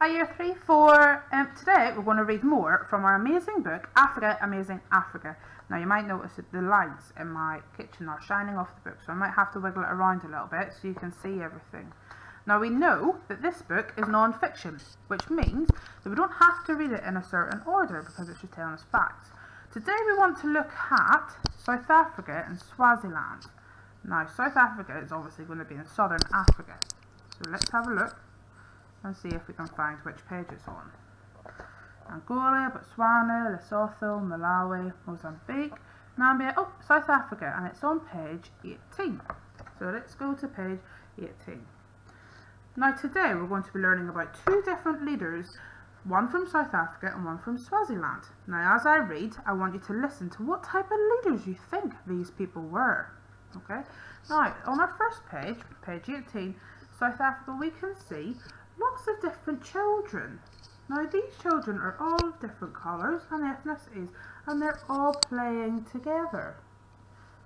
Year 3 4. Today we're going to read more from our amazing book, Africa, Amazing Africa. Now you might notice that the lights in my kitchen are shining off the book, so I might have to wiggle it around a little bit so you can see everything. Now we know that this book is non-fiction, which means that we don't have to read it in a certain order because it's just telling us facts. Today we want to look at South Africa and Swaziland. Now South Africa is obviously going to be in southern Africa, so let's have a look and see if we can find which page it's on. Angola, Botswana, Lesotho, Malawi, Mozambique, Namibia, South Africa, and it's on page 18. So let's go to page 18. Now today we're going to be learning about two different leaders, one from South Africa and one from Swaziland. Now as I read, I want you to listen to what type of leaders you think these people were. Okay, now on our first page, page 18, South Africa, we can see lots of different children. Now these children are all of different colours and ethnicities, and they're all playing together.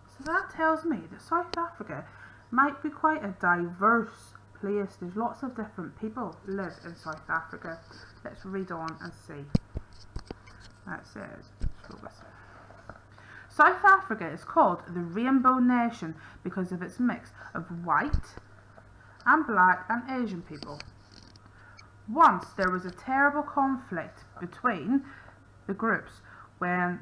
So that tells me that South Africa might be quite a diverse place. There's lots of different people live in South Africa. Let's read on and see. That says, South Africa is called the Rainbow Nation because of its mix of white and black and Asian people. Once there was a terrible conflict between the groups when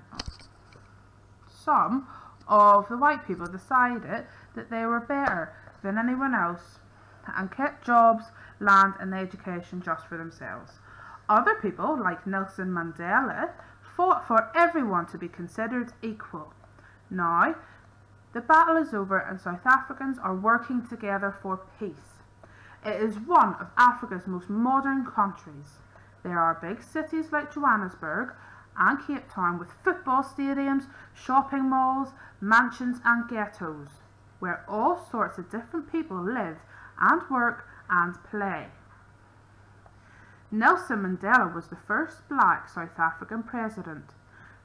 some of the white people decided that they were better than anyone else and kept jobs, land and education just for themselves. Other people, like Nelson Mandela, fought for everyone to be considered equal. Now, the battle is over and South Africans are working together for peace. It is one of Africa's most modern countries. There are big cities like Johannesburg and Cape Town with football stadiums, shopping malls, mansions and ghettos, where all sorts of different people live and work and play. Nelson Mandela was the first black South African president.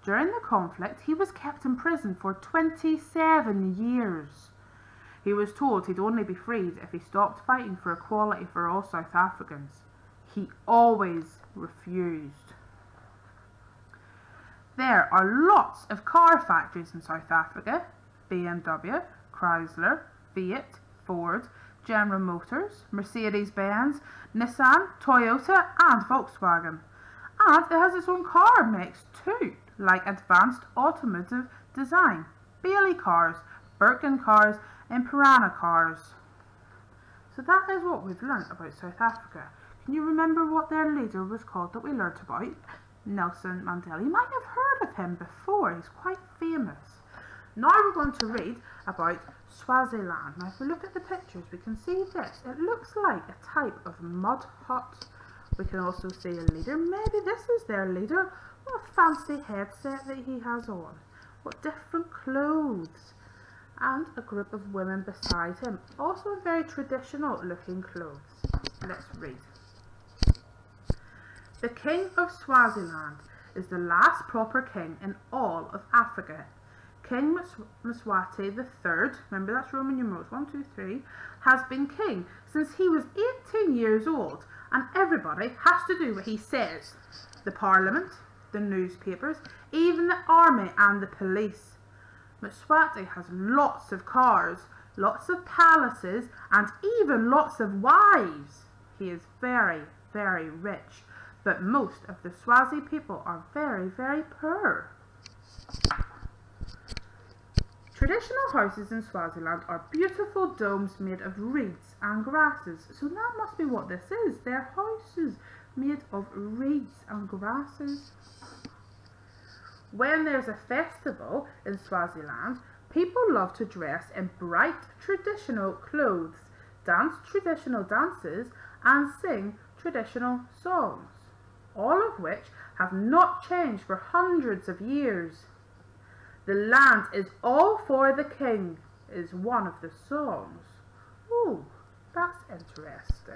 During the conflict, he was kept in prison for 27 years. He was told he'd only be freed if he stopped fighting for equality for all South Africans. He always refused. There are lots of car factories in South Africa: BMW, Chrysler, Fiat, Ford, General Motors, Mercedes-Benz, Nissan, Toyota and Volkswagen. And it has its own car makes too, like Advanced Automotive Design, Bailey cars, Birkin cars and Piranha cars. So that is what we've learnt about South Africa. Can you remember what their leader was called that we learnt about? Nelson Mandela. You might have heard of him before. He's quite famous. Now we're going to read about Swaziland. Now if we look at the pictures we can see this. It looks like a type of mud hut. We can also see a leader. Maybe this is their leader. What a fancy headset that he has on. What different clothes. And a group of women beside him, also in very traditional looking clothes. Let's read. The King of Swaziland is the last proper king in all of Africa. King Mswati III, remember that's Roman numerals 1, 2, 3, has been king since he was 18 years old, and everybody has to do what he says. The parliament, the newspapers, even the army and the police. Mswati has lots of cars, lots of palaces and even lots of wives. He is very, very rich, but most of the Swazi people are very, very poor. Traditional houses in Swaziland are beautiful domes made of reeds and grasses. So that must be what this is. They're houses made of reeds and grasses. When there's a festival in Swaziland, people love to dress in bright traditional clothes, dance traditional dances and sing traditional songs, all of which have not changed for hundreds of years. The land is all for the king is one of the songs. Ooh, that's interesting.